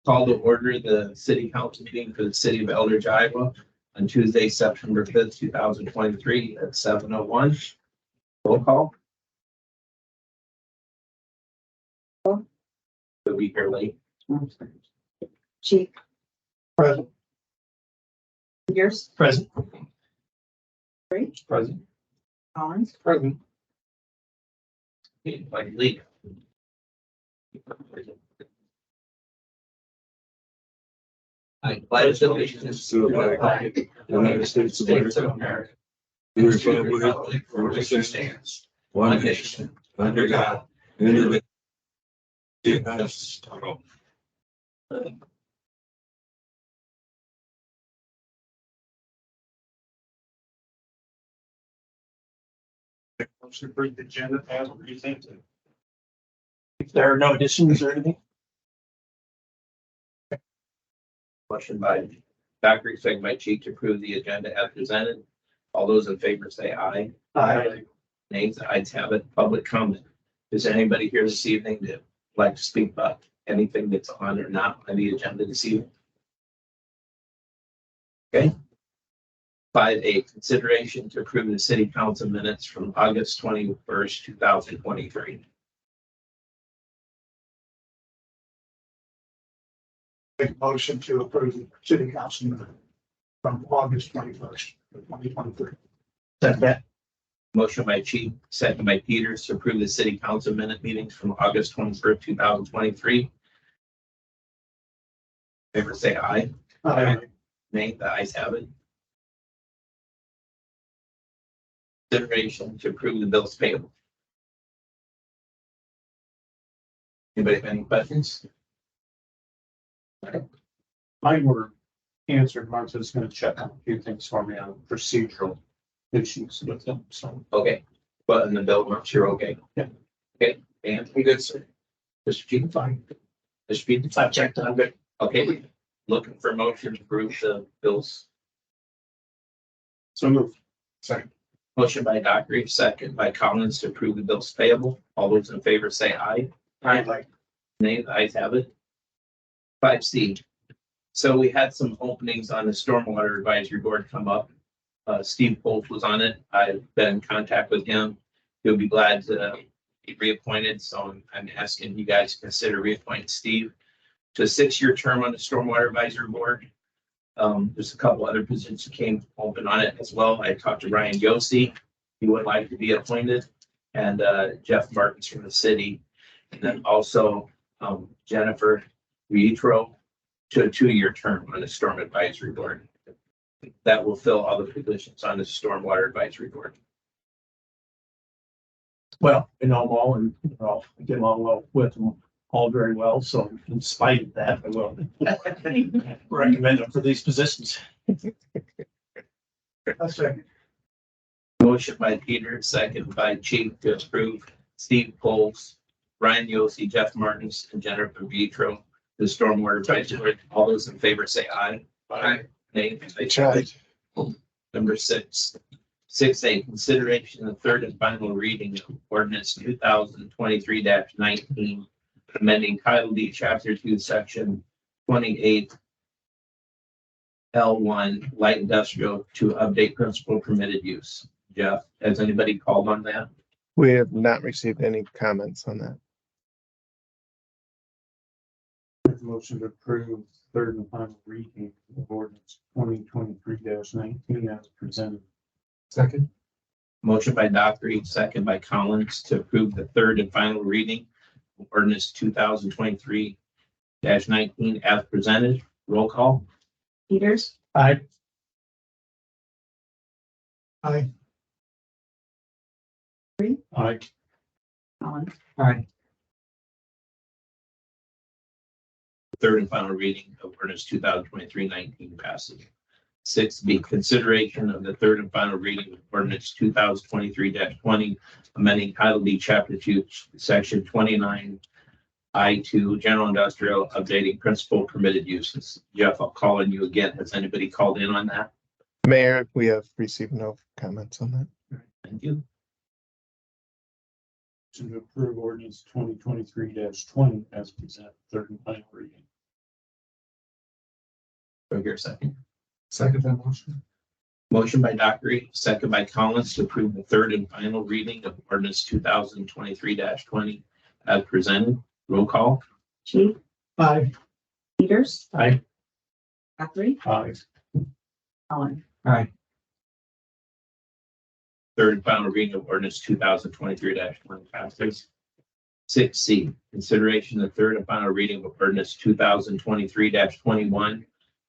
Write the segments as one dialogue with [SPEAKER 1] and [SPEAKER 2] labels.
[SPEAKER 1] Call to order the city council meeting for the city of Eldridge, Iowa on Tuesday, September 5th, 2023 at 7:01. Roll call. We'll be here late.
[SPEAKER 2] Chief.
[SPEAKER 3] Present.
[SPEAKER 2] Pierce.
[SPEAKER 3] Present.
[SPEAKER 2] Great.
[SPEAKER 1] Present.
[SPEAKER 2] Collins.
[SPEAKER 3] Present.
[SPEAKER 1] Like lead. I pledge allegiance to the flag of the United States of America, and to the republic for which it stands, one nation, under God, indivisible.
[SPEAKER 3] Motion to approve the agenda as presented. If there are no additions or anything.
[SPEAKER 1] Motion by Dockery, second by Cheek to approve the agenda as presented. All those in favor say aye.
[SPEAKER 3] Aye.
[SPEAKER 1] Nays, the ayes have it. Public comment. Is there anybody here this evening that would like to speak about anything that's on or not on the agenda this evening? Okay. 5A, consideration to approve the city council minutes from August 21st, 2023.
[SPEAKER 4] Make a motion to approve the city council minute from August 21st, 2023.
[SPEAKER 3] Second.
[SPEAKER 1] Motion by Chief, second by Peters to approve the city council minute meetings from August 21st, 2023. Favor say aye.
[SPEAKER 4] Aye.
[SPEAKER 1] Nay, the ayes have it. Consideration to approve the bills payable. Anybody have any questions?
[SPEAKER 3] Mine were answered. Martha's going to check on a few things for me on procedural issues with them. So,
[SPEAKER 1] Okay, but in the bill marks, you're okay?
[SPEAKER 3] Yeah.
[SPEAKER 1] Okay, and you good, sir? Mr. Chief, fine. Mr. Peters,
[SPEAKER 3] I've checked. I'm good.
[SPEAKER 1] okay, looking for motion to approve the bills.
[SPEAKER 3] So move.
[SPEAKER 4] Second.
[SPEAKER 1] Motion by Dockery, second by Collins to approve the bills payable. All those in favor say aye.
[SPEAKER 3] Aye.
[SPEAKER 1] Nay, the ayes have it. 5C. So we had some openings on the Stormwater Advisory Board come up. Steve Holt was on it. I've been in contact with him. He'll be glad to be reappointed. So I'm asking you guys to consider reappointing Steve to a 6-year term on the Stormwater Advisory Board. There's a couple other positions that came open on it as well. I talked to Ryan Yossi. He would like to be appointed, and Jeff Martins from the city. And then also Jennifer Vietro to a 2-year term on the Storm Advisory Board. That will fill all the positions on the Stormwater Advisory Board.
[SPEAKER 3] Well, I know them all, and I get along well with them all very well. So in spite of that, I will recommend them for these positions.
[SPEAKER 4] A second.
[SPEAKER 1] Motion by Peter, second by Chief to approve Steve Poles, Ryan Yossi, Jeff Martins, and Jennifer Vietro, the Stormwater Advisory Board. All those in favor say aye.
[SPEAKER 3] Aye.
[SPEAKER 1] Nay. Number 6. 6A, consideration of third and final reading of ordinance 2023-19, amending Title D, Chapter 2, Section 28 L1, light industrial to update principal permitted use. Jeff, has anybody called on that?
[SPEAKER 5] We have not received any comments on that.
[SPEAKER 3] Motion to approve third and final reading of ordinance 2023-19 as presented.
[SPEAKER 4] Second.
[SPEAKER 1] Motion by Dockery, second by Collins to approve the third and final reading of ordinance 2023-19 as presented. Roll call.
[SPEAKER 2] Peters.
[SPEAKER 3] Aye.
[SPEAKER 4] Aye.
[SPEAKER 3] Aye.
[SPEAKER 2] Collins.
[SPEAKER 3] Aye.
[SPEAKER 1] Third and final reading of ordinance 2023-19 passes. 6B, consideration of the third and final reading of ordinance 2023-20, amending Title D, Chapter 2, Section 29 I2, General Industrial, updating principal permitted uses. Jeff, I'll call on you again. Has anybody called in on that?
[SPEAKER 5] Mayor, we have received no comments on that.
[SPEAKER 1] Thank you.
[SPEAKER 3] To approve ordinance 2023-20 as presented, third and final reading.
[SPEAKER 1] Do I hear a second?
[SPEAKER 4] Second that motion.
[SPEAKER 1] Motion by Dockery, second by Collins to approve the third and final reading of ordinance 2023-20 as presented. Roll call.
[SPEAKER 2] Chief,
[SPEAKER 4] Aye.
[SPEAKER 2] Peters,
[SPEAKER 1] Aye.
[SPEAKER 2] Dockery,
[SPEAKER 3] Aye.
[SPEAKER 2] Colin.
[SPEAKER 4] Aye.
[SPEAKER 1] Third and final reading of ordinance 2023-20 passes. 6C, consideration of the third and final reading of ordinance 2023-21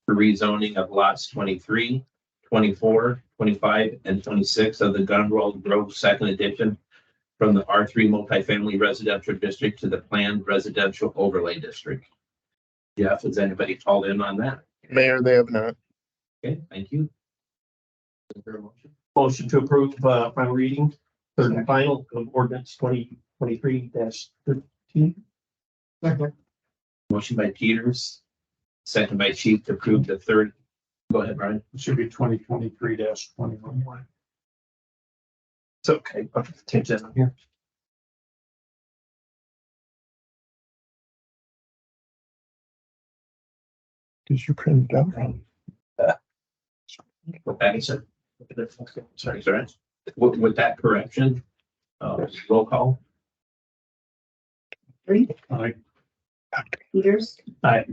[SPEAKER 1] for rezoning of lots 23, 24, 25, and 26 of the Gunroll Grove Second Edition from the R3 multifamily residential district to the planned residential overlay district. Jeff, has anybody called in on that?
[SPEAKER 5] Mayor, they have not.
[SPEAKER 1] Okay, thank you. Is there a motion?
[SPEAKER 3] Motion to approve, final reading, third and final of ordinance 2023-13.
[SPEAKER 4] Second.
[SPEAKER 1] Motion by Peters, second by Chief to approve the third. Go ahead, Brian.
[SPEAKER 3] It should be 2023-21.
[SPEAKER 1] It's okay. I'll change that on here.
[SPEAKER 5] Did you print it out?
[SPEAKER 1] What that is, sorry. With that correction, roll call.
[SPEAKER 2] Dockery,
[SPEAKER 3] Aye.
[SPEAKER 2] Peters.
[SPEAKER 3] Aye.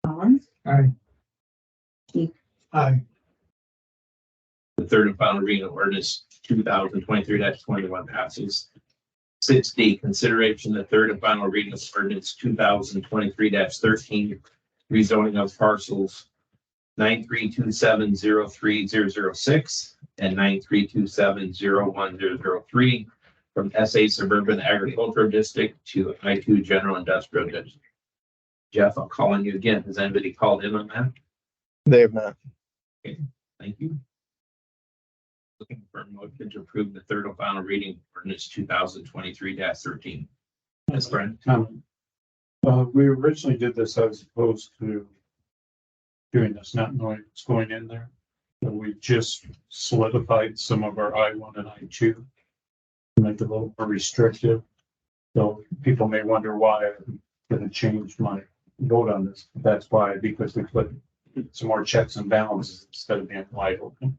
[SPEAKER 2] Collins,
[SPEAKER 4] Aye.
[SPEAKER 2] Chief.
[SPEAKER 4] Aye.
[SPEAKER 1] The third and final reading of ordinance 2023-21 passes. 6D, consideration of the third and final reading of ordinance 2023-13, rezoning of parcels 932703006 and 932701003 from SA Suburban Agricultural District to I2 General Industrial District. Jeff, I'll call on you again. Has anybody called in on that?
[SPEAKER 5] They have not.
[SPEAKER 1] Thank you. Looking for a motion to approve the third and final reading of ordinance 2023-13. Yes, Brian.
[SPEAKER 3] We originally did this as opposed to doing this, not knowing what's going in there. So we just solidified some of our I1 and I2 to make it a little more restrictive. So people may wonder why I'm going to change my vote on this. That's why, because we put some more checks and balances instead of being wide open.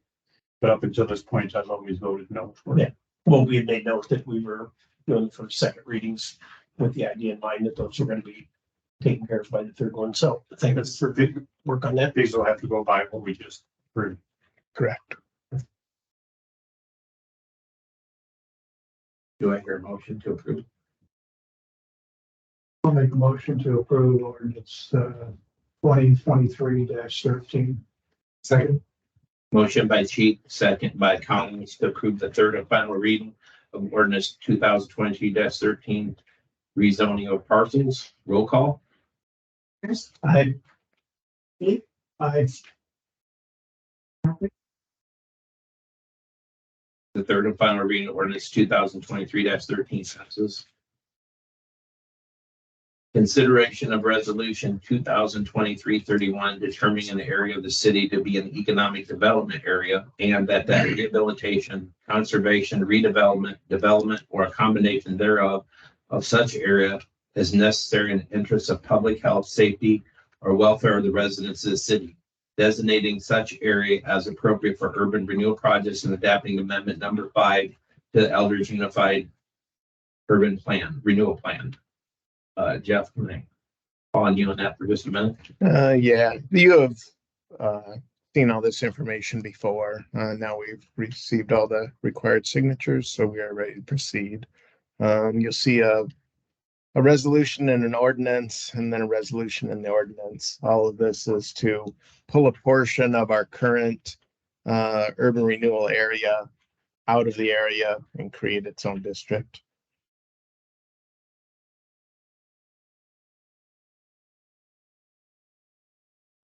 [SPEAKER 3] But up until this point, I've always voted no for it.
[SPEAKER 6] Yeah. Well, we had made note that we were doing for second readings with the idea in mind that those were going to be taken care of by the third one. So I think that's for big work on that.
[SPEAKER 3] These will have to go by what we just approved.
[SPEAKER 5] Correct.
[SPEAKER 1] Do I hear a motion to approve?
[SPEAKER 4] I'll make a motion to approve ordinance 2023-13. Second.
[SPEAKER 1] Motion by Chief, second by Collins to approve the third and final reading of ordinance 2023-13, rezoning of parcels. Roll call.
[SPEAKER 2] Peters,
[SPEAKER 3] Aye.
[SPEAKER 4] Aye.
[SPEAKER 2] Dockery,
[SPEAKER 1] The third and final reading of ordinance 2023-13 passes. Consideration of resolution 2023-31 determining an area of the city to be an economic development area and that rehabilitation, conservation, redevelopment, development, or a combination thereof of such area is necessary in the interest of public health, safety, or welfare of the residents of the city, designating such area as appropriate for urban renewal projects and adapting amendment number 5 to the Elders Unified Urban Plan, Renewal Plan. Jeff, can I call on you on that for just a minute?
[SPEAKER 5] Yeah, you have seen all this information before. Now we've received all the required signatures, so we are ready to proceed. You'll see a resolution and an ordinance, and then a resolution in the ordinance. All of this is to pull a portion of our current urban renewal area out of the area and create its own district.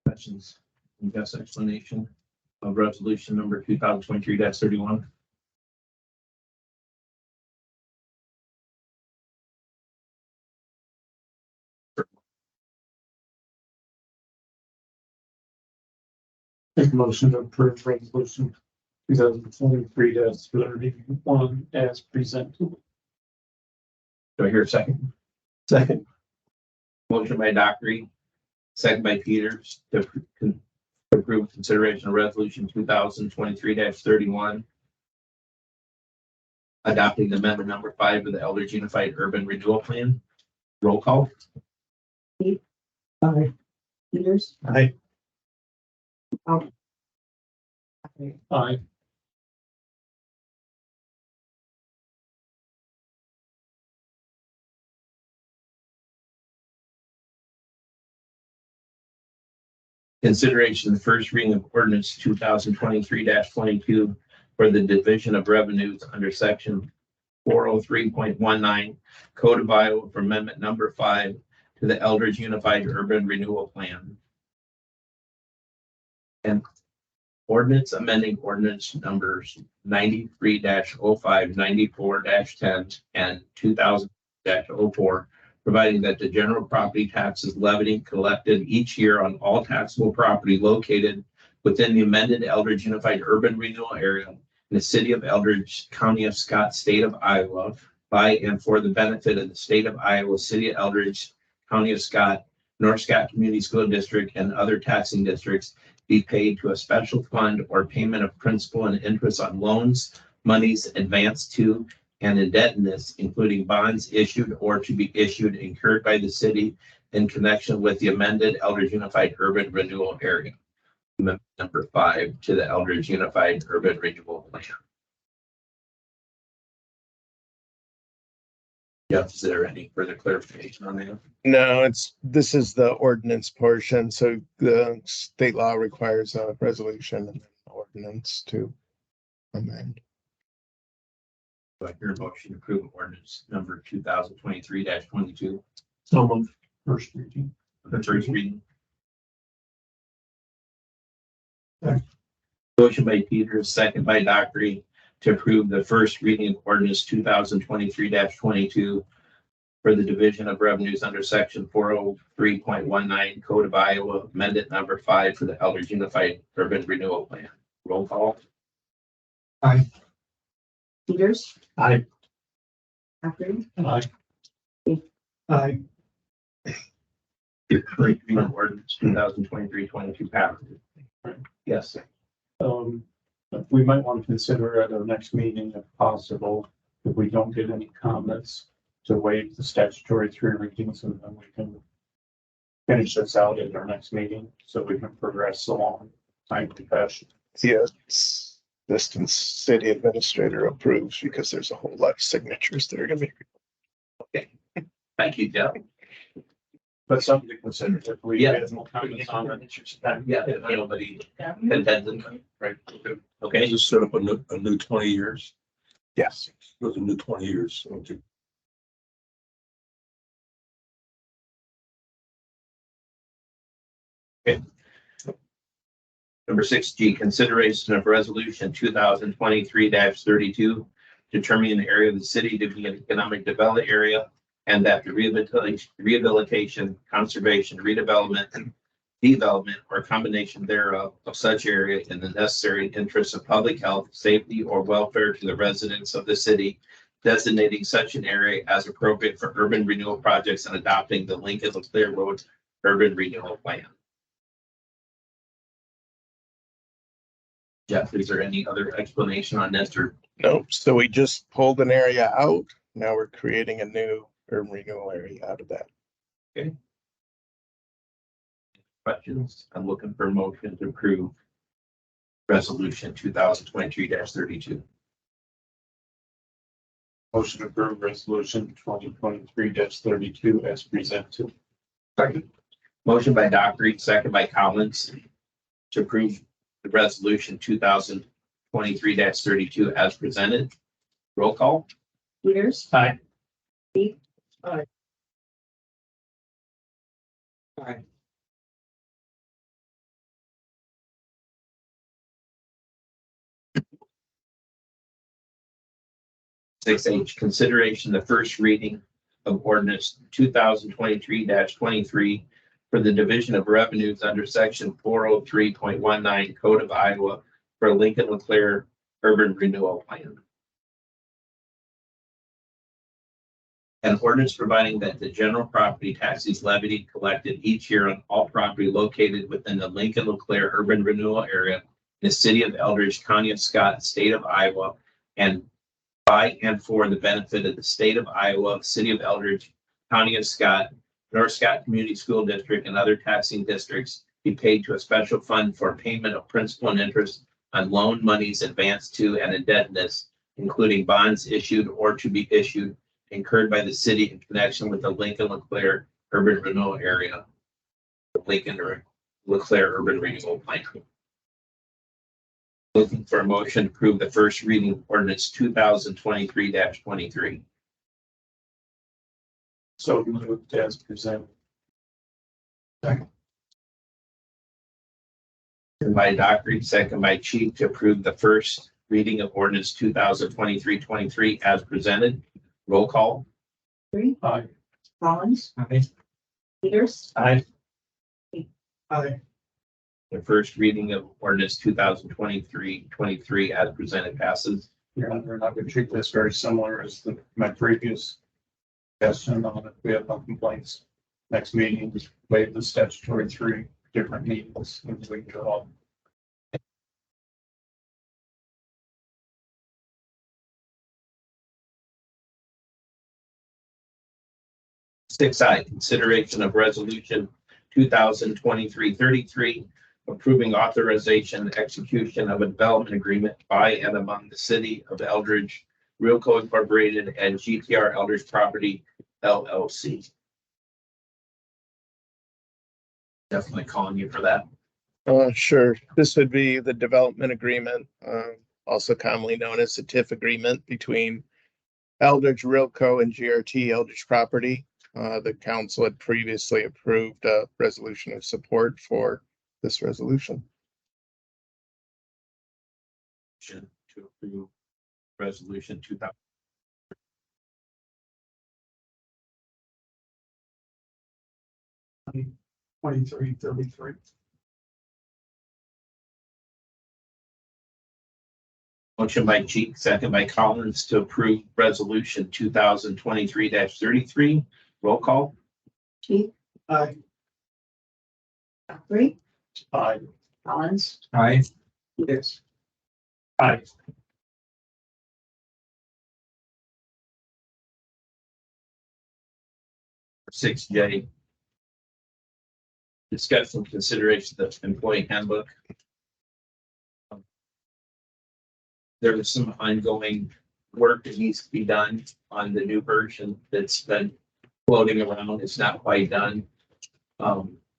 [SPEAKER 1] Questions? Best explanation of resolution number 2023-31.
[SPEAKER 3] Make a motion to approve resolution 2023-31 as presented.
[SPEAKER 1] Do I hear a second?
[SPEAKER 6] Second.
[SPEAKER 1] Motion by Dockery, second by Peters to approve consideration of resolution 2023-31. Adopting the amendment number 5 of the Eldridge Unified Urban Renewal Plan. Roll call.
[SPEAKER 6] Aye.
[SPEAKER 2] Peters,
[SPEAKER 6] Aye.
[SPEAKER 3] Aye.
[SPEAKER 1] Consideration of the first reading of ordinance 2023-22 for the division of revenues under section 403.19 Code of Iowa for amendment number 5 to the Eldridge Unified Urban Renewal Plan. And ordinance amending ordinance numbers 93-05, 94-10, and 2000-04, providing that the general property taxes levied and collected each year on all taxable property located within the amended Eldridge Unified Urban Renewal Area in the city of Eldridge, county of Scott, state of Iowa, by and for the benefit of the state of Iowa, city of Eldridge, county of Scott, North Scott Community School District, and other taxing districts be paid to a special fund or payment of principal and interest on loans, monies advanced to, and indebtedness, including bonds issued or to be issued incurred by the city in connection with the amended Eldridge Unified Urban Renewal Area. Amendment number 5 to the Eldridge Unified Urban Renewal Plan. Jeff, is there any further clarification on that?
[SPEAKER 5] No, this is the ordinance portion, so the state law requires a resolution and an ordinance to amend.
[SPEAKER 1] Do I hear a motion to approve ordinance number 2023-22,
[SPEAKER 6] So moved.
[SPEAKER 3] First reading.
[SPEAKER 1] the first reading?
[SPEAKER 6] Second.
[SPEAKER 1] Motion by Peters, second by Dockery, to approve the first reading of ordinance 2023-22 for the division of revenues under section 403.19 Code of Iowa, amendment number 5 for the Eldridge Unified Urban Renewal Plan. Roll call.
[SPEAKER 4] Aye.
[SPEAKER 2] Peters,
[SPEAKER 6] Aye.
[SPEAKER 2] Dockery,
[SPEAKER 3] Aye.
[SPEAKER 6] Aye.
[SPEAKER 1] First reading of ordinance 2023-22 passed. Yes.
[SPEAKER 3] We might want to consider at our next meeting, if possible, if we don't get any comments, to waive the statutory 3 readings, and then we can finish this out at our next meeting, so we can progress along timely fashion.
[SPEAKER 5] Yes, distance city administrator approves because there's a whole lot of signatures that are gonna be.
[SPEAKER 1] Okay. Thank you, Jeff.
[SPEAKER 3] But something to consider if we
[SPEAKER 1] Yeah.
[SPEAKER 3] get no comments on it.
[SPEAKER 1] Yeah, if nobody contends it.
[SPEAKER 3] Right.
[SPEAKER 1] Okay.
[SPEAKER 7] Just set up a new 20 years.
[SPEAKER 5] Yes.
[SPEAKER 7] Goes a new 20 years. Okay.
[SPEAKER 1] Number 6G, consideration of resolution 2023-32, determining the area of the city to be an economic development area, and that the rehabilitation, conservation, redevelopment, development, or combination thereof of such area in the necessary interests of public health, safety, or welfare to the residents of the city, designating such an area as appropriate for urban renewal projects and adopting the Lincoln LeClaire Road Urban Renewal Plan. Jeff, is there any other explanation on this, or?
[SPEAKER 5] Nope, so we just pulled an area out. Now we're creating a new urban renewal area out of that.
[SPEAKER 1] Questions? I'm looking for a motion to approve resolution 2023-32.
[SPEAKER 3] Motion to approve resolution 2023-32 as presented.
[SPEAKER 4] Second.
[SPEAKER 1] Motion by Dockery, second by Collins, to approve the resolution 2023-32 as presented. Roll call.
[SPEAKER 2] Peters.
[SPEAKER 6] Aye.
[SPEAKER 2] Steve.
[SPEAKER 6] Aye.
[SPEAKER 2] Aye.
[SPEAKER 1] 6H, consideration the first reading of ordinance 2023-23 for the division of revenues under section 403.19 Code of Iowa for Lincoln LeClaire Urban Renewal Plan. An ordinance providing that the general property tax is levied and collected each year on all property located within the Lincoln-LeClaire urban renewal area in the city of Eldridge, county of Scott, state of Iowa, and by and for the benefit of the state of Iowa, city of Eldridge, county of Scott, North Scott Community School District, and other taxing districts be paid to a special fund for payment of principal and interest on loan monies advanced to and indebtedness, including bonds issued or to be issued incurred by the city in connection with the Lincoln-LeClaire urban renewal area. The Lincoln-LeClaire urban renewal plan. Looking for a motion to approve the first reading of ordinance 2023-23.
[SPEAKER 3] So moved as presented.
[SPEAKER 1] By Dockery, second by Chief, to approve the first reading of ordinance 2023-23 as presented. Roll call.
[SPEAKER 2] Three,
[SPEAKER 3] Aye.
[SPEAKER 2] Collins,
[SPEAKER 3] Aye.
[SPEAKER 2] Peters,
[SPEAKER 3] Aye.
[SPEAKER 4] Aye.
[SPEAKER 1] The first reading of ordinance 2023-23 as presented passes.
[SPEAKER 3] Your Honor, and I would treat this very similar as my previous suggestion on it. We have no complaints. Next meeting, just waive the statutory 3 different meetings and we go on.
[SPEAKER 1] 6I, consideration of resolution 2023-33, approving authorization and execution of a development agreement by and among the city of Eldridge, Realco Incorporated, and GTR Eldridge Property LLC. Definitely calling you for that.
[SPEAKER 5] Sure. This would be the development agreement, also commonly known as the TIF agreement between Eldridge Realco and GRT Eldridge Property. The council had previously approved a resolution of support for this resolution.
[SPEAKER 1] To approve resolution 2000.
[SPEAKER 4] 2333.
[SPEAKER 1] Motion by Cheek, second by Collins to approve resolution 2023-33. Roll call.
[SPEAKER 2] Chief,
[SPEAKER 4] Aye.
[SPEAKER 2] Dockery,
[SPEAKER 3] Aye.
[SPEAKER 2] Collins,
[SPEAKER 3] Aye.
[SPEAKER 2] Peters.
[SPEAKER 3] Aye.
[SPEAKER 1] Six J. Discussion consideration of employee handbook. There is some ongoing work that needs to be done on the new version that's been floating around. It's not quite done.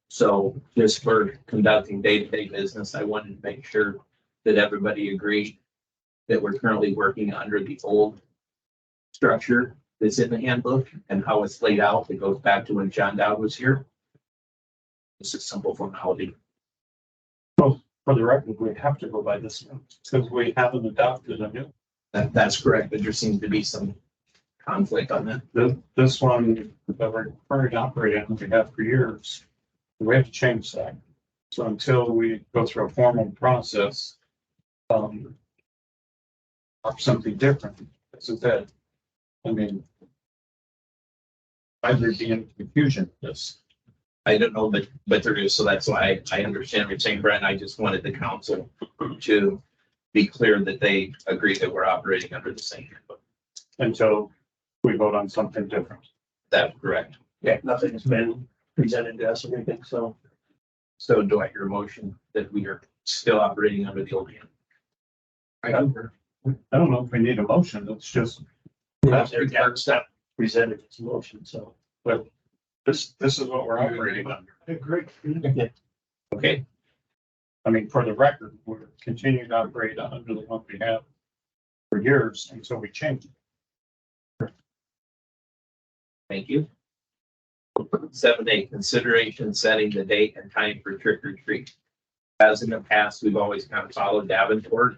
[SPEAKER 1] So just for conducting day-to-day business, I wanted to make sure that everybody agreed that we're currently working under the old structure that's in the handbook and how it's laid out. It goes back to when John Dowd was here. It's a simple formality.
[SPEAKER 3] For the record, we have to go by this one because we haven't adopted a new.
[SPEAKER 1] That's correct, but there seems to be some conflict on that.
[SPEAKER 3] This one that we're currently operating, we have for years. We have to change that. So until we go through a formal process, of something different, this is it. I mean, I'd be in confusion. This.
[SPEAKER 1] I don't know, but there is, so that's why I understand what you're saying, Brent. I just wanted the council to be clear that they agree that we're operating under the same handbook.
[SPEAKER 3] Until we vote on something different.
[SPEAKER 1] That's correct.
[SPEAKER 6] Yeah, nothing has been presented to us or anything, so.
[SPEAKER 1] So do I hear a motion that we are still operating under the old handbook?
[SPEAKER 3] I don't know if we need a motion. It's just,
[SPEAKER 6] It's not presented as a motion, so.
[SPEAKER 3] but this is what we're operating under.
[SPEAKER 4] I agree.
[SPEAKER 1] Okay,
[SPEAKER 3] I mean, for the record, we're continuing to operate under the one we have for years until we change it.
[SPEAKER 1] thank you. 7A, consideration setting the date and time for trick or treat. As in the past, we've always kind of followed Davenport.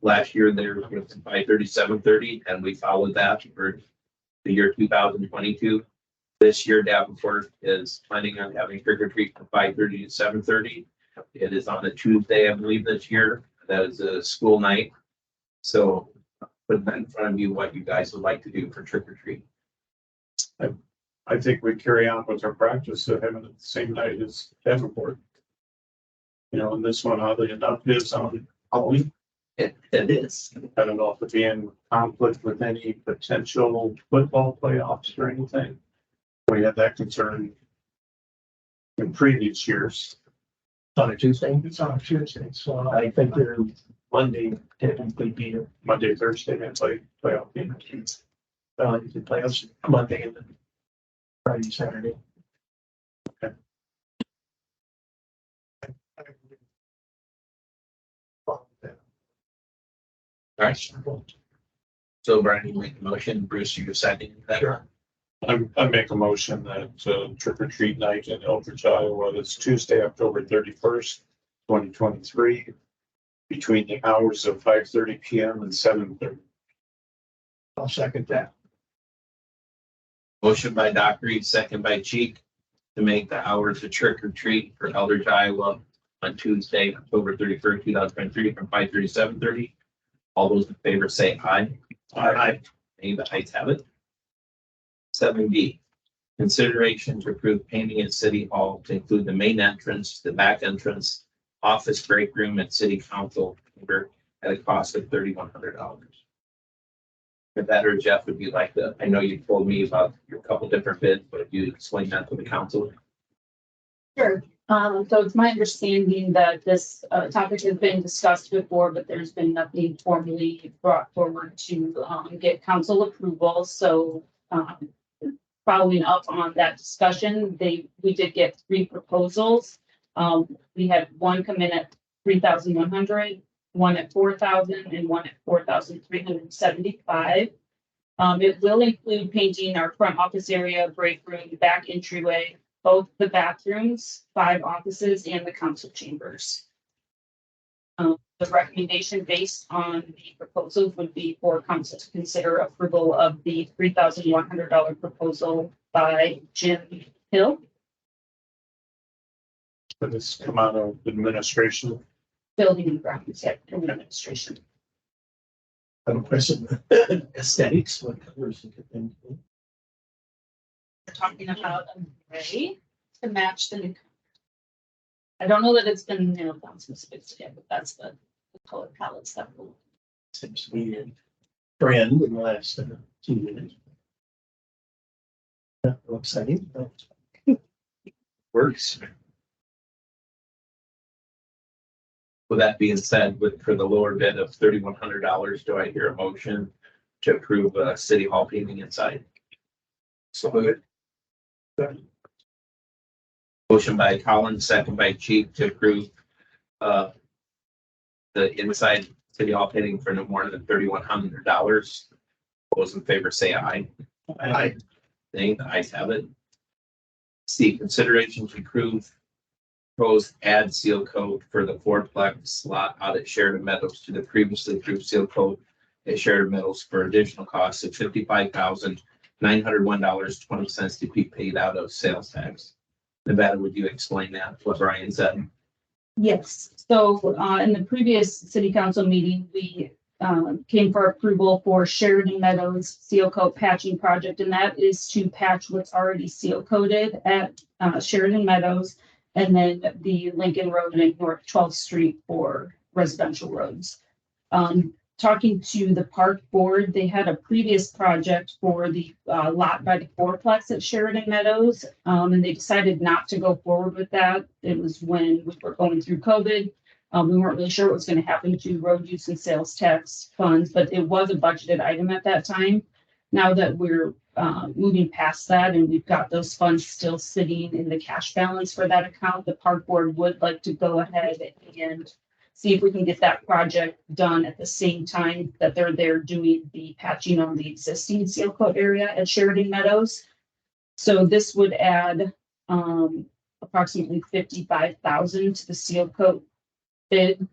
[SPEAKER 1] Last year there was 5:30, 7:30, and we followed that for the year 2022. This year Davenport is planning on having trick or treat from 5:30 to 7:30. It is on a Tuesday, I believe, this year. That is a school night. So put that in front of you, what you guys would like to do for trick or treat.
[SPEAKER 3] I think we carry on with our practice of having it the same night as Davenport. You know, and this one oddly enough is on Halloween.
[SPEAKER 1] It is.
[SPEAKER 3] I don't know if it'd be in conflict with any potential football playoffs or anything. We had that concern in previous years.
[SPEAKER 6] On a Tuesday,
[SPEAKER 4] It's on Tuesday, so
[SPEAKER 6] I think they're Monday typically be,
[SPEAKER 3] Monday, Thursday, and play playoff game.
[SPEAKER 6] the playoffs Monday and then Friday, Saturday.
[SPEAKER 1] All right. So Brian, you make the motion, Bruce, you second that?
[SPEAKER 6] Sure.
[SPEAKER 3] I make a motion that trick or treat night in Eldridge, Iowa, is Tuesday, October 31st, 2023, between the hours of 5:30 p.m. and 7:30.
[SPEAKER 4] I'll second that.
[SPEAKER 1] Motion by Doc Reed, second by Cheek, to make the hours of trick or treat for Eldridge, Iowa on Tuesday, October 31st, 2023, from 5:30 to 7:30. All those in favor say aye. Aye. Any the ayes have it. 7B, consideration to approve painting at City Hall to include the main entrance, the back entrance, office break room, and city council chamber at a cost of $3,100. If that or Jeff would be like I know you told me about your couple different bids, but if you explain that to the council.
[SPEAKER 8] Sure. So it's my understanding that this topic has been discussed before, but there's been nothing formally brought forward to get council approval. So following up on that discussion, we did get 3 proposals. We had one come in at 3,100, one at 4,000, and one at 4,375. It will include painting our front office area, break room, back entryway, both the bathrooms, 5 offices, and the council chambers. The recommendation based on the proposals would be for council to consider approval of the $3,100 proposal by Jim Hill.
[SPEAKER 3] But this come out of administration.
[SPEAKER 8] Building and grounds, yeah, and administration.
[SPEAKER 6] I have a question. Aesthetics, what colors you could think of?
[SPEAKER 8] We're talking about a gray to match the new. I don't know that it's been nailed down specifics yet, but that's the color palettes that will.
[SPEAKER 6] Seems to be a trend in the last 2 years. Yeah, exciting.
[SPEAKER 1] Works. With that being said, for the lower bid of $3,100, do I hear a motion to approve City Hall painting inside? So moved. Motion by Collins, second by Cheek to approve the inside City Hall painting for no more than $3,100. Those in favor say aye. Aye. Nay, the ayes have it. C, consideration to approve proposed add seal coat for the fourplex slot out at Sheridan Meadows to the previously approved seal coat at Sheridan Meadows for additional costs of $55,901.20 to be paid out of sales tax. Nevada, would you explain that, what Brian said?
[SPEAKER 8] Yes, so in the previous city council meeting, we came for approval for Sheridan Meadows seal coat patching project, and that is to patch what's already seal coated at Sheridan Meadows, and then the Lincoln Road and North 12th Street for residential roads. Talking to the park board, they had a previous project for the lot by the fourplex at Sheridan Meadows, and they decided not to go forward with that. It was when we were going through COVID. We weren't really sure what was going to happen to road use and sales tax funds, but it was a budgeted item at that time. Now that we're moving past that and we've got those funds still sitting in the cash balance for that account, the park board would like to go ahead and see if we can get that project done at the same time that they're there doing the patching on the existing seal coat area at Sheridan Meadows. So this would add approximately $55,000 to the seal coat bid,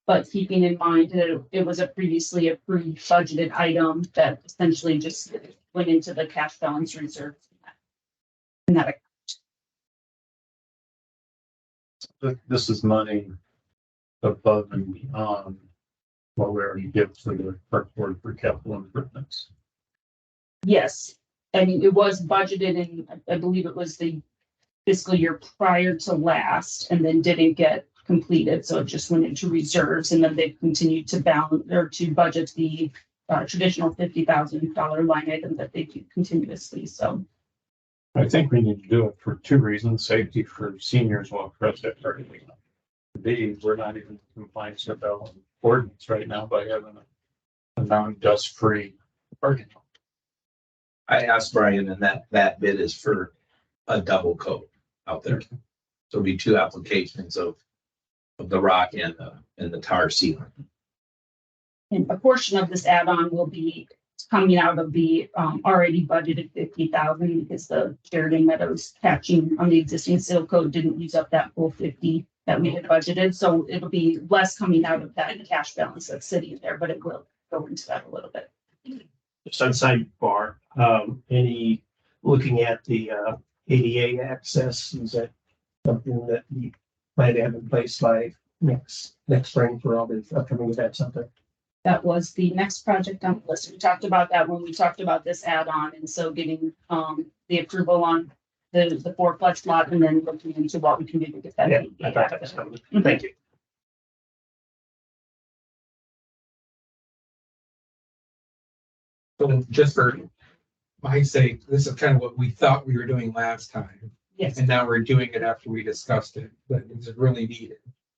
[SPEAKER 8] but keeping in mind that it was a previously approved budgeted item that essentially just went into the cash balance reserve. In that
[SPEAKER 3] This is money above and beyond what we already give to the park board for capital improvements.
[SPEAKER 8] Yes, I mean, it was budgeted in, I believe it was the fiscal year prior to last and then didn't get completed. So it just went into reserves and then they continued to balance or to budget the traditional $50,000 line item that they do continuously. So
[SPEAKER 3] I think we need to do it for two reasons: safety for seniors while President Party. B, we're not even in compliance with our ordinance right now by having a non-dust free parking lot.
[SPEAKER 1] I asked Brian and that bid is for a double coat out there. So it'll be two applications of the rock and the tar sealant.
[SPEAKER 8] and a portion of this add-on will be coming out of the already budgeted 50,000 because the Sheridan Meadows patching on the existing seal coat didn't use up that full 50 that we had budgeted. So it'll be less coming out of that cash balance that's sitting there, but it will go into that a little bit.
[SPEAKER 6] Just on sidebar, any, looking at the ADA access, is that something that we plan to have in place by next spring for all the upcoming events out there?
[SPEAKER 8] That was the next project on the list. We talked about that when we talked about this add-on. And so getting the approval on the fourplex lot and then looking into what we can do to get that.
[SPEAKER 6] Yeah, I thought that was coming. Thank you.
[SPEAKER 9] So just for my sake, this is kind of what we thought we were doing last time,
[SPEAKER 8] Yes.
[SPEAKER 9] and now we're doing it after we discussed it, but is it really needed?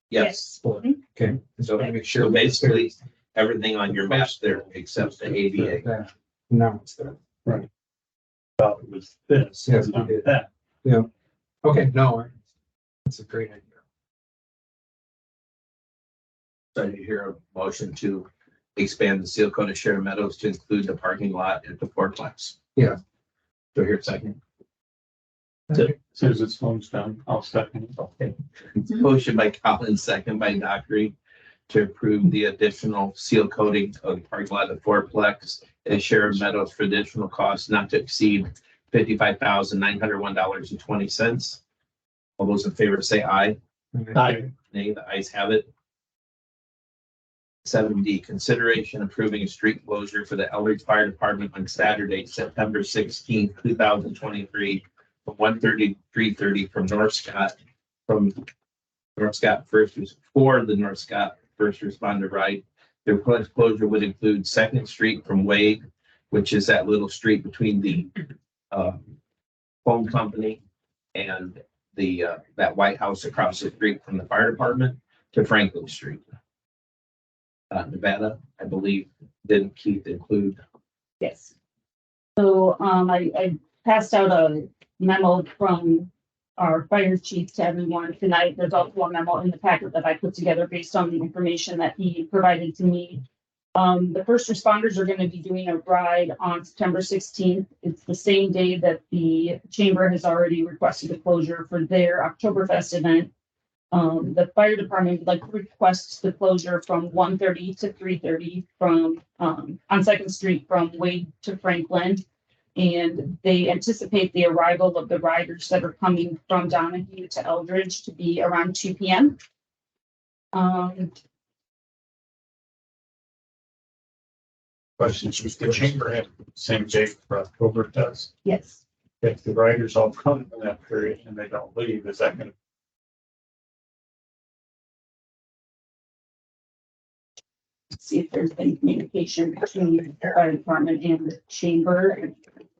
[SPEAKER 1] Yes.
[SPEAKER 9] Okay, so let me make sure.
[SPEAKER 1] So basically, everything on your map there except the ADA.
[SPEAKER 9] No, it's there.
[SPEAKER 3] Thought it was this,
[SPEAKER 9] Yes,
[SPEAKER 3] not
[SPEAKER 9] we did.
[SPEAKER 3] that.
[SPEAKER 9] Okay, no, that's a great idea.
[SPEAKER 1] So you hear a motion to expand the seal coat of Sheridan Meadows to include the parking lot at the fourplex.
[SPEAKER 9] Yeah.
[SPEAKER 1] Do I hear a second?
[SPEAKER 3] As soon as it's phone's done, I'll second it.
[SPEAKER 1] Okay. Motion by Collins, second by Dockery to approve the additional seal coating of the parking lot at fourplex at Sheridan Meadows for additional costs not to exceed $55,901.20. All those in favor say aye.
[SPEAKER 6] Aye.
[SPEAKER 1] Nay, the ayes have it. 7D, consideration approving a street closure for the Eldridge Fire Department on Saturday, September 16th, 2023, from 1:30 to 3:30 from North Scott first, for the North Scott first responder ride. The proposed closure would include Second Street from Wade, which is that little street between the phone company and that White House across the street from the fire department, to Franklin Street. Nevada, I believe, didn't Keith include?
[SPEAKER 8] Yes. So I passed out a memo from our fire chief to everyone tonight. There's also a memo in the packet that I put together based on the information that he provided to me. The first responders are going to be doing a ride on September 16th. It's the same day that the chamber has already requested a closure for their Oktoberfest event. The fire department would like to request the closure from 1:30 to 3:30 from on Second Street from Wade to Franklin. And they anticipate the arrival of the riders that are coming from Donahue to Eldridge to be around 2 p.m.
[SPEAKER 3] Questions, the chamber have the same date for October does.
[SPEAKER 8] Yes.
[SPEAKER 3] If the riders all come in that period and they don't leave, is that gonna?
[SPEAKER 8] See if there's been communication between the fire department and the chamber.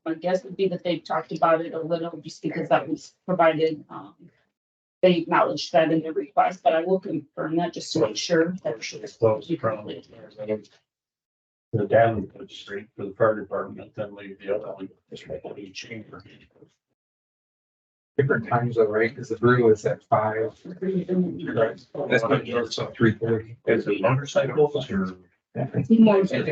[SPEAKER 8] My guess would be that they've talked about it a little just because that was provided. They acknowledged that in the request, but I will confirm that just to make sure that
[SPEAKER 3] It's closed from the Davenport Street for the fire department, then leave the other one, just make it a chamber.
[SPEAKER 9] Different times though, right? Because the brew is at 5. That's when it goes up 3:30.
[SPEAKER 3] Is it motorcycles or?
[SPEAKER 8] More.
[SPEAKER 9] Side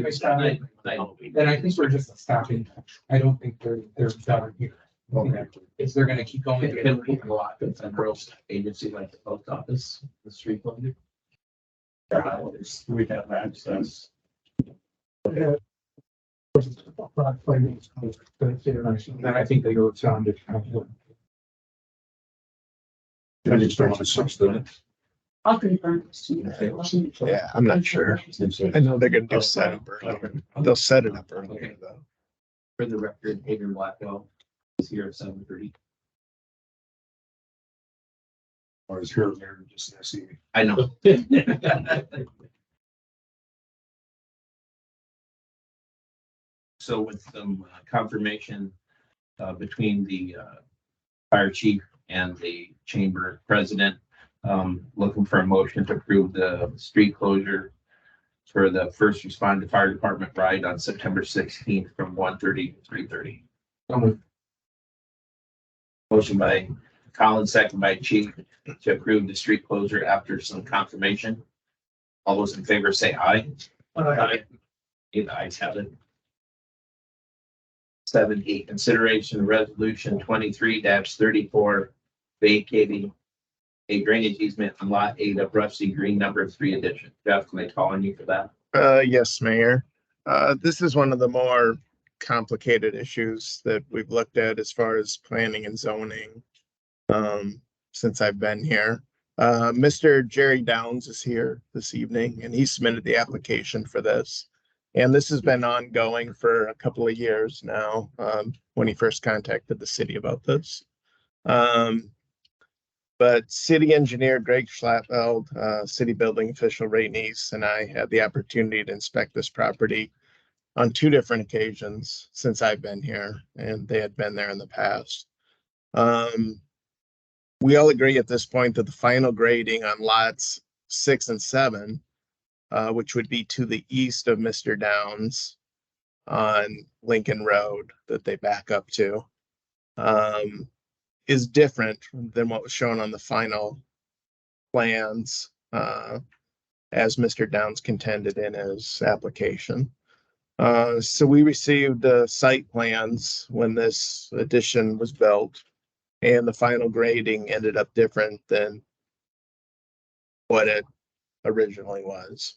[SPEAKER 9] by side. And I think we're just stopping. I don't think they're done here.
[SPEAKER 3] Okay.
[SPEAKER 9] Is they're gonna keep going.
[SPEAKER 1] Can we a lot of federal agency like the post office, the street closure?
[SPEAKER 3] We have access.
[SPEAKER 9] Then I think they go down to.
[SPEAKER 7] I just don't want to substitute.
[SPEAKER 8] I'll confirm. this to you.
[SPEAKER 5] Yeah, I'm not sure. I know they're gonna do setup earlier. They'll set it up earlier though.
[SPEAKER 1] For the record, Adrian Blackwell is here at 7:30.
[SPEAKER 7] I was here there just to see.
[SPEAKER 1] I know. So with some confirmation between the fire chief and the chamber president, looking for a motion to approve the street closure for the first responder fire department ride on September 16th from 1:30 to 3:30. Motion by Collins, second by Chief, to approve the street closure after some confirmation. All those in favor say aye. Aye. The ayes have it. 7E, consideration resolution 23-34 vacating a drainage easement on lot 8 of Rusty Green number 3 addition. Jeff, can I call on you for that?
[SPEAKER 5] Yes, Mayor. This is one of the more complicated issues that we've looked at as far as planning and zoning since I've been here. Mr. Jerry Downs is here this evening and he submitted the application for this. And this has been ongoing for a couple of years now, when he first contacted the city about this. But city engineer Greg Schlappeld, city building official Ray Neese, and I had the opportunity to inspect this property on 2 different occasions since I've been here, and they had been there in the past. We all agree at this point that the final grading on lots 6 and 7, which would be to the east of Mr. Downs on Lincoln Road that they back up to, is different than what was shown on the final plans, as Mr. Downs contended in his application. So we received site plans when this addition was built, and the final grading ended up different than what it originally was.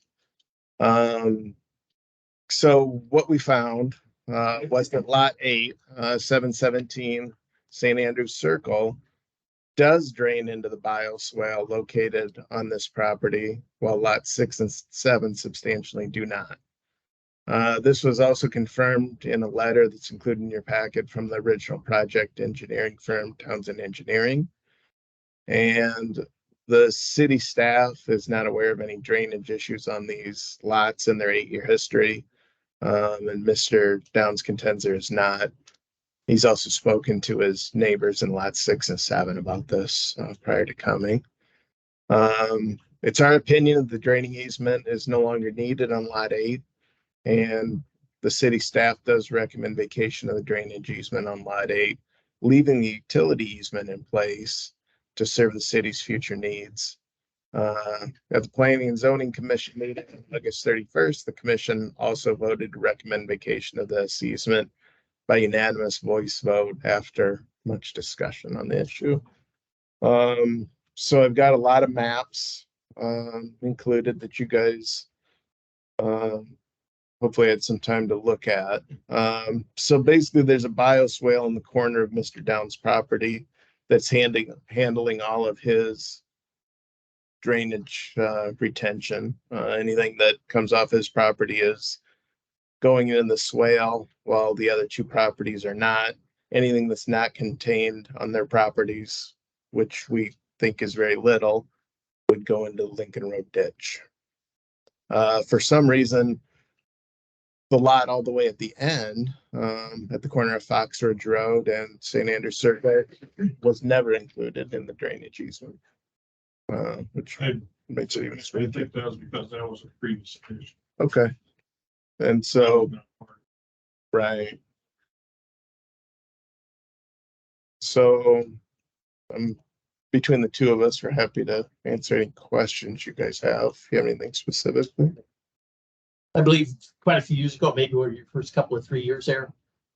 [SPEAKER 5] So what we found was that lot 8, 717 St. Andrews Circle does drain into the bioswale located on this property, while lots 6 and 7 substantially do not. This was also confirmed in a letter that's included in your packet from the original project engineering firm, Townsend Engineering. And the city staff is not aware of any drainage issues on these lots in their 8-year history. And Mr. Downs contends there is not. He's also spoken to his neighbors in lots 6 and 7 about this prior to coming. It's our opinion that the draining easement is no longer needed on lot 8. And the city staff does recommend vacation of the drainage easement on lot 8, leaving the utility easement in place to serve the city's future needs. At the Planning and Zoning Commission meeting on August 31st, the commission also voted to recommend vacation of this easement by unanimous voice vote after much discussion on the issue. So I've got a lot of maps included that you guys hopefully had some time to look at. So basically there's a bioswale in the corner of Mr. Downs' property that's handling all of his drainage retention. Anything that comes off his property is going in the swale, while the other 2 properties are not. Anything that's not contained on their properties, which we think is very little, would go into Lincoln Road ditch. For some reason, the lot all the way at the end, at the corner of Fox Ridge Road and St. Andrews Circuit, was never included in the drainage easement. Which makes it even
[SPEAKER 3] I
[SPEAKER 5] stranger.
[SPEAKER 3] think that was because that was a previous addition.
[SPEAKER 5] Okay. And so, right. So, between the 2 of us, we're happy to answer any questions you guys have. If you have anything specifically.
[SPEAKER 6] I believe quite a few years ago, maybe were your first couple of 3 years there.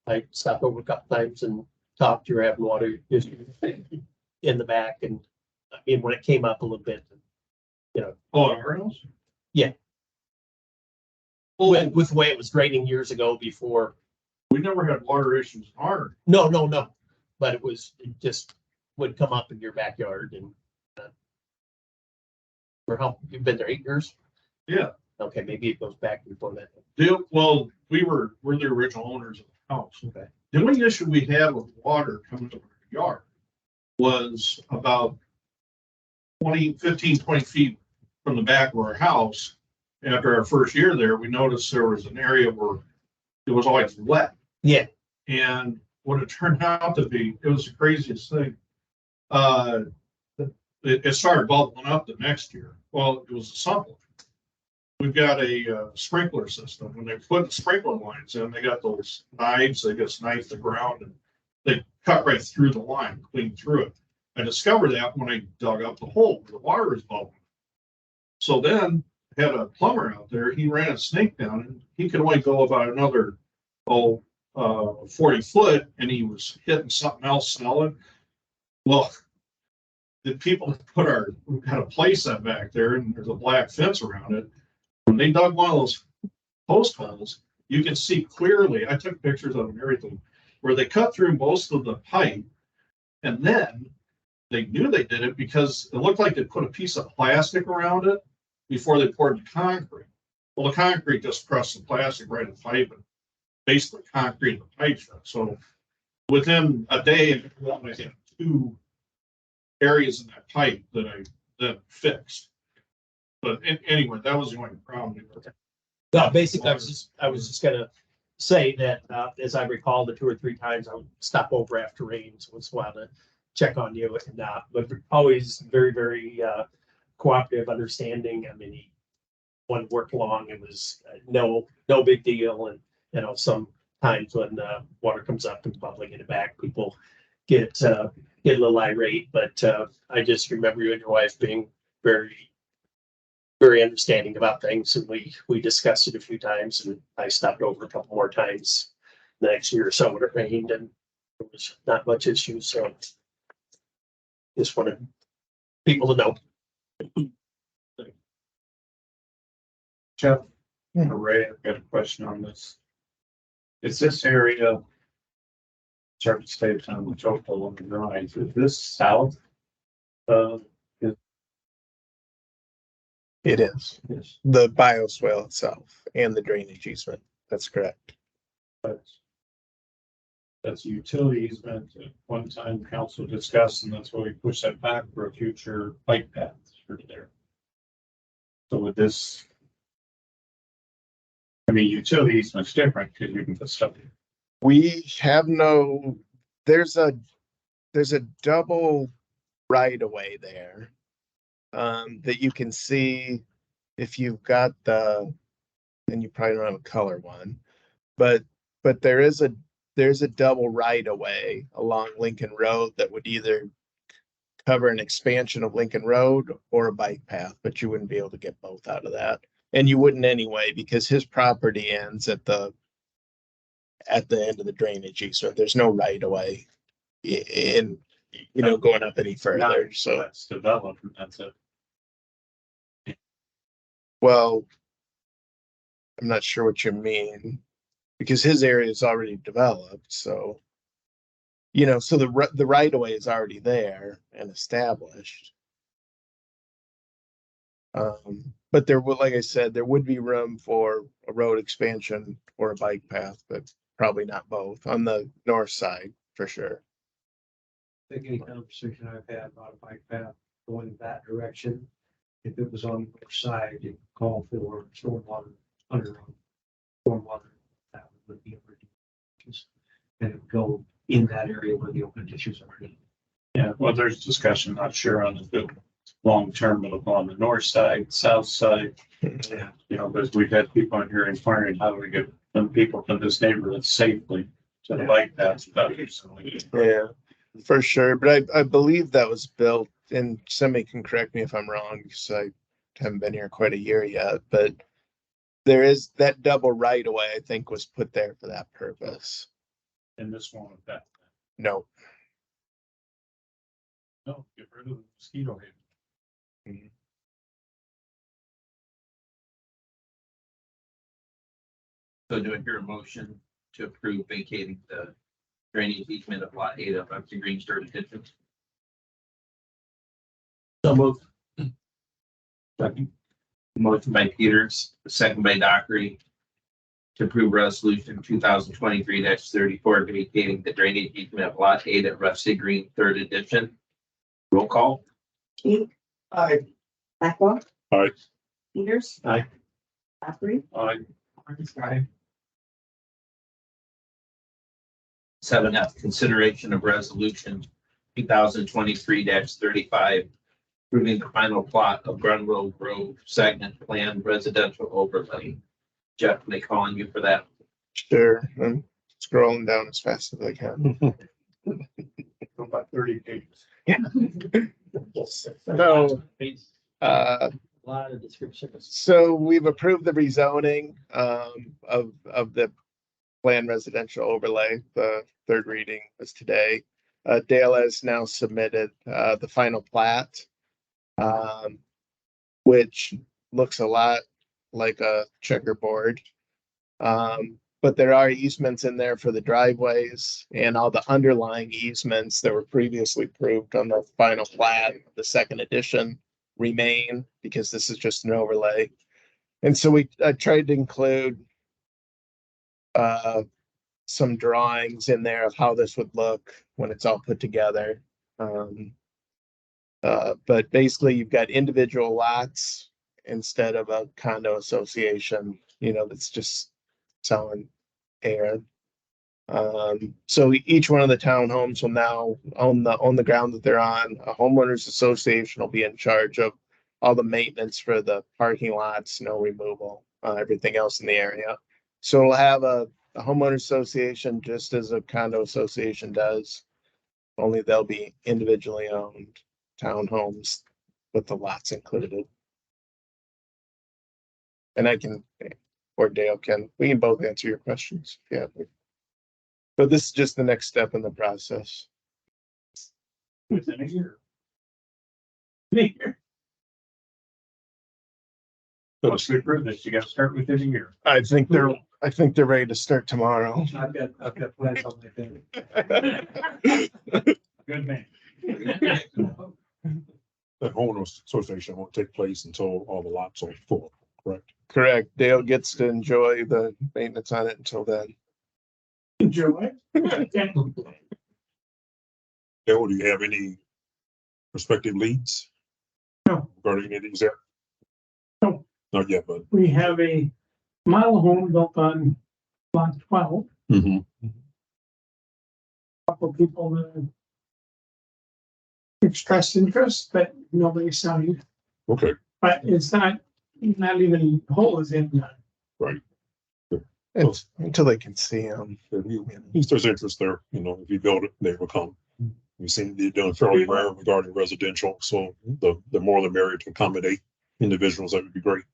[SPEAKER 6] I stopped over a couple times and talked to your having water issues in the back, and I mean, when it came up a little bit, you know.
[SPEAKER 3] Oh, at our house?
[SPEAKER 6] Yeah. With the way it was draining years ago before.
[SPEAKER 3] We never had water issues in our.
[SPEAKER 6] No. But it just would come up in your backyard and. For how, you've been there 8 years?
[SPEAKER 3] Yeah.
[SPEAKER 6] Okay, maybe it goes back before that.
[SPEAKER 3] Well, we're the original owners of the
[SPEAKER 7] house.
[SPEAKER 6] Okay.
[SPEAKER 7] The only issue we had with water coming to our yard was about 20 feet from the back of our house. After our first year there, we noticed there was an area where it was always wet.
[SPEAKER 6] Yeah.
[SPEAKER 7] And what it turned out to be, it was the craziest thing. It started bubbling up the next year. Well, it was a sump line. We've got a sprinkler system. When they put the sprinkler lines in, they got those knives, they just knife the ground and they cut right through the line, clean through it. I discovered that when I dug up the hole where the water was bubbling. So then I had a plumber out there, he ran a snake down and he could only go about another, 40 foot, and he was hitting something else solid. Well, the people that had a place set back there and there's a black fence around it. When they dug one of those post holes, you can see clearly, I took pictures of them and everything, where they cut through most of the pipe. And then they knew they did it because it looked like they put a piece of plastic around it before they poured the concrete. Well, the concrete just pressed the plastic right in the pipe and basically concrete the pipe shut. So within a day, I had 2 areas in that pipe that I then fixed. But anyway, that was the only problem.
[SPEAKER 6] No, basically, I was just gonna say that, as I recall, the 2 or 3 times I would stop over after rains once in a while to check on you and, but always very, very, cooperative, understanding. I mean, he one worked long, it was no big deal. And, some times when, water comes up and bubbling in the back, people get a little irate, but, I just remember you and your wife being very, very understanding about things, and we discussed it a few times, and I stopped over a couple more times the next year or so when it rained, and there was not much issue, so just wanted people to know.
[SPEAKER 3] Jeff,
[SPEAKER 5] Hmm.
[SPEAKER 3] Ray, I've got a question on this. Is this area, Church State Town, which Oakville on the drive, is this south?
[SPEAKER 5] It is
[SPEAKER 3] Yes.
[SPEAKER 5] the bioswale itself and the drainage easement. That's correct.
[SPEAKER 3] That's utility easement at one time council discussed, and that's why we pushed that back for a future bike path through there. So with this, I mean, utility easement's different because you can put stuff in.
[SPEAKER 5] We have no, there's a double right of way there. That you can see if you've got and you probably don't have a color one, but there's a double right of way along Lincoln Road that would either cover an expansion of Lincoln Road or a bike path, but you wouldn't be able to get both out of that. And you wouldn't anyway, because his property ends at the end of the drainage easement. There's no right of way in, going up any further. So
[SPEAKER 3] That's developed, and that's it.
[SPEAKER 5] well, I'm not sure what you mean, because his area is already developed, so. So the right of way is already there and established. But there would, like I said, there would be room for a road expansion or a bike path, but probably not both on the north side for sure.
[SPEAKER 10] I think any conversation I've had about a bike path going that direction, if it was on the north side, it call for stormwater, underground stormwater, that would be emergencies. And it would go in that area where the open ditches are.
[SPEAKER 3] Yeah, well, there's discussion, not sure on the long term, but on the north side, south side.
[SPEAKER 10] Yeah.
[SPEAKER 3] Because we've had people in here inquiring how do we get some people from this neighborhood safely to the bike paths better recently.
[SPEAKER 5] Yeah, for sure. But I believe that was built, and somebody can correct me if I'm wrong, because I haven't been here quite a year yet, but there is that double right of way, I think, was put there for that purpose.
[SPEAKER 3] And this one with that.
[SPEAKER 5] No.
[SPEAKER 3] No, get rid of the mosquito haven.
[SPEAKER 1] So do I hear a motion to approve vacating the drainage easement of lot 8 of the Green Sturdy Ditch?
[SPEAKER 6] So moved.
[SPEAKER 1] Motion by Peters, second by Dockery. to approve resolution 2023-34 vacating the drainage easement of lot 8 at Rusty Green, 3rd edition. Roll call.
[SPEAKER 2] Keith,
[SPEAKER 4] Aye.
[SPEAKER 2] Blackwell.
[SPEAKER 3] Aye.
[SPEAKER 2] Peters.
[SPEAKER 6] Aye.
[SPEAKER 2] Dockery.
[SPEAKER 3] Aye.
[SPEAKER 9] Aye.
[SPEAKER 1] 7F, consideration of resolution 2023-35, approving the final plot of Renewal Grove segment plan residential overlay. Jeff, they calling you for that?
[SPEAKER 5] Sure, I'm scrolling down as fast as I can.
[SPEAKER 3] About 30 pages.
[SPEAKER 5] So,
[SPEAKER 6] A lot of descriptions.
[SPEAKER 5] so we've approved the rezoning of the plan residential overlay. The third reading was today. Dale has now submitted the final plat, which looks a lot like a checkerboard. But there are easements in there for the driveways, and all the underlying easements that were previously approved on the final plat, the 2nd edition, remain because this is just an overlay. And so I tried to include some drawings in there of how this would look when it's all put together. But basically you've got individual lots instead of a condo association, that's just selling air. So each one of the townhomes will now own the ground that they're on. A homeowners association will be in charge of all the maintenance for the parking lots, snow removal, everything else in the area. So we'll have a homeowner association just as a condo association does, only they'll be individually owned townhomes with the lots included. And I can, or Dale can, we can both answer your questions. Yeah. But this is just the next step in the process.
[SPEAKER 3] Within a year. So to approve this, you gotta start within a year.
[SPEAKER 5] I think they're ready to start tomorrow.
[SPEAKER 10] I've got plans on my thing.
[SPEAKER 3] Good man.
[SPEAKER 11] The homeowners association won't take place until all the lots are full, correct?
[SPEAKER 5] Correct. Dale gets to enjoy the maintenance on it until then.
[SPEAKER 4] Enjoy.
[SPEAKER 11] Dale, do you have any prospective leads?
[SPEAKER 12] No.
[SPEAKER 11] Regarding any of these there?
[SPEAKER 12] No.
[SPEAKER 11] Not yet, but.
[SPEAKER 12] We have a model home built on lot 12. Couple of people that expressed interest, but nobody's selling.
[SPEAKER 11] Okay,
[SPEAKER 12] But it's not even whole as in.
[SPEAKER 11] right.
[SPEAKER 5] It's until they can see them.
[SPEAKER 11] At least there's interest there, if you build it, they will come. You seem to be doing fairly rare regarding residential, so the more the merrier to accommodate individuals, that would be great.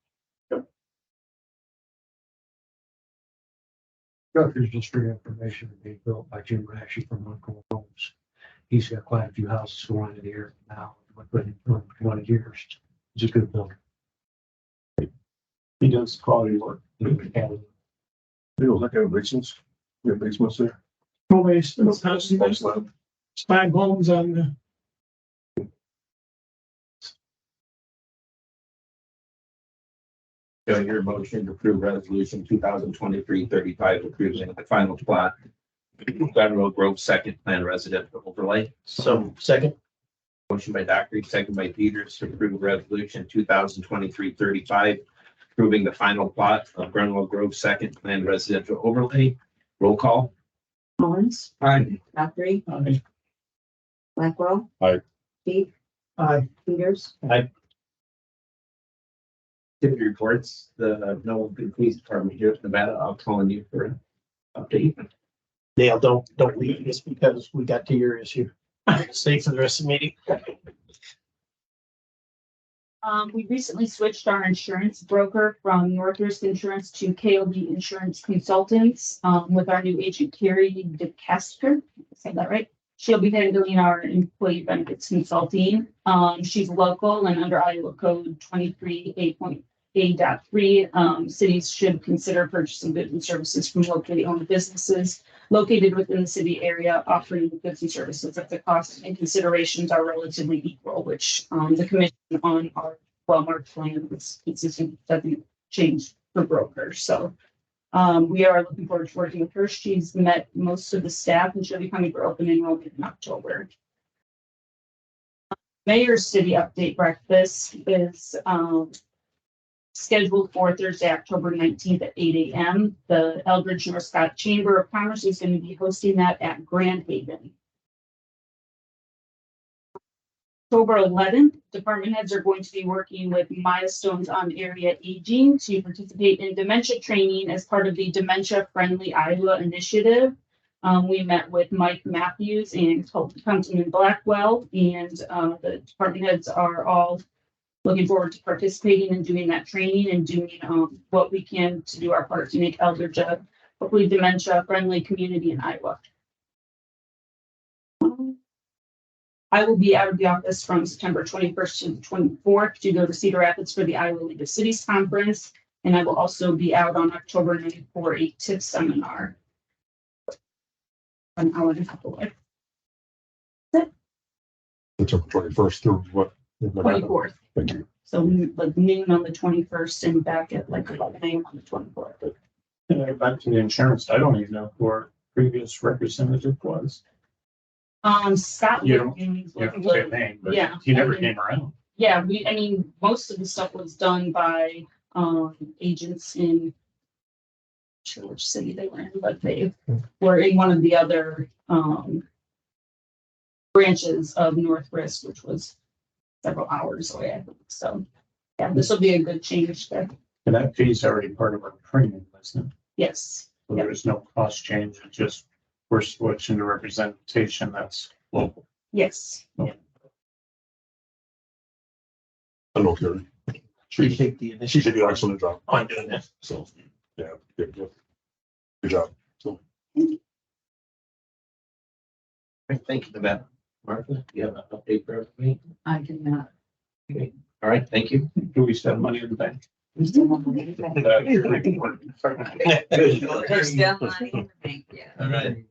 [SPEAKER 10] Here's just for your information, being built by Jim Rashy from Uncle Homes. He's got quite a few houses going in here now, but in 20 years, he's a good builder.
[SPEAKER 3] He does quality work.
[SPEAKER 11] They look at basements, we have basements there.
[SPEAKER 12] Nobody's, it's not, it's 5 homes on the.
[SPEAKER 1] Do I hear a motion to approve resolution 2023-35, approving the final plot Renewal Grove second plan residential overlay?
[SPEAKER 6] So, second.
[SPEAKER 1] Motion by Dockery, second by Peters to approve resolution 2023-35, approving the final plot of Renewal Grove second plan residential overlay. Roll call.
[SPEAKER 2] Mullins.
[SPEAKER 3] Aye.
[SPEAKER 2] Dockery.
[SPEAKER 3] Aye.
[SPEAKER 2] Blackwell.
[SPEAKER 11] Aye.
[SPEAKER 2] Keith.
[SPEAKER 4] Aye.
[SPEAKER 2] Peters.
[SPEAKER 1] Activity reports, the Noel Police Department here in Nevada, I'm calling you for an update.
[SPEAKER 6] Dale, don't leave just because we got to your issue. Stay for the rest of the meeting.
[SPEAKER 8] We recently switched our insurance broker from Northwest Insurance to KLB Insurance Consultants, with our new agent Carrie DeCaster. Say that right? She'll be handling our employee benefits consulting. She's local and under Iowa Code 23A.3. Cities should consider purchasing goods and services from locally owned businesses located within the city area offering goods and services if the costs and considerations are relatively equal, which the commission on our Wellmark plan is consistent, doesn't change for brokers. So We are looking forward to working with her. She's met most of the staff and she'll be coming for open enrollment in October. Mayor's City Update Breakfast is scheduled for Thursday, October 19th at 8 a.m. The Eldridge North Scott Chamber of Commerce is going to be hosting that at Grand Haven. October 11th, department heads are going to be working with Milestones on Area Aging to participate in dementia training as part of the Dementia Friendly Iowa Initiative. We met with Mike Matthews and Councilman Blackwell, and the department heads are all looking forward to participating and doing that training and doing what we can to do our part to make Eldridge a hopefully dementia-friendly community in Iowa. I will be out of the office from September 21st to the 24th to go to Cedar Rapids for the Iowa League of Cities Conference. And I will also be out on October 9th for a TIP seminar. An hour and a half away.
[SPEAKER 11] September 21st through what?
[SPEAKER 8] 24th.
[SPEAKER 11] Thank you.
[SPEAKER 8] So like noon on the 21st and back at like 11 a.m. on the 24th.
[SPEAKER 3] And back to the insurance, I don't even know who our previous representative was.
[SPEAKER 8] Scott.
[SPEAKER 3] You don't say a name, but
[SPEAKER 8] Yeah.
[SPEAKER 3] he never came around.
[SPEAKER 8] Yeah, I mean, most of the stuff was done by agents in, I'm sure which city they were in, but they were in one of the other branches of North Risk, which was several hours away, I think. So yeah, this will be a good change there.
[SPEAKER 3] And that fee's already part of our training, isn't it?
[SPEAKER 8] Yes.
[SPEAKER 3] So there's no cost change, it's just we're switching to representation that's local.
[SPEAKER 8] Yes.
[SPEAKER 11] I know Carrie.
[SPEAKER 6] She take the
[SPEAKER 11] She
[SPEAKER 6] initiative
[SPEAKER 11] did an excellent job.
[SPEAKER 6] on doing that.
[SPEAKER 11] So, yeah, good job. So,
[SPEAKER 1] Thank you for that. Martha, do you have an update for me?
[SPEAKER 2] I do not.
[SPEAKER 1] Okay. All right, thank you.
[SPEAKER 3] Do we still have money in the bank?
[SPEAKER 2] We still have money in the bank. There's still money in the bank, yeah.
[SPEAKER 1] All right.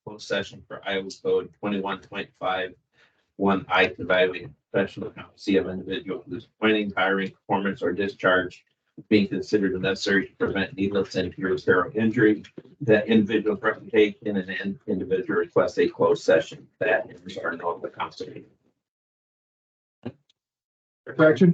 [SPEAKER 1] Closed session for Iowa Code 21.5 1I to evaluate professional competency of individual whose appointing, hiring, performance, or discharge being considered necessary to prevent needless and irreparable injury, that individual's reputation, and an individual requests a closed session. That is our note of the council.
[SPEAKER 12] Correction?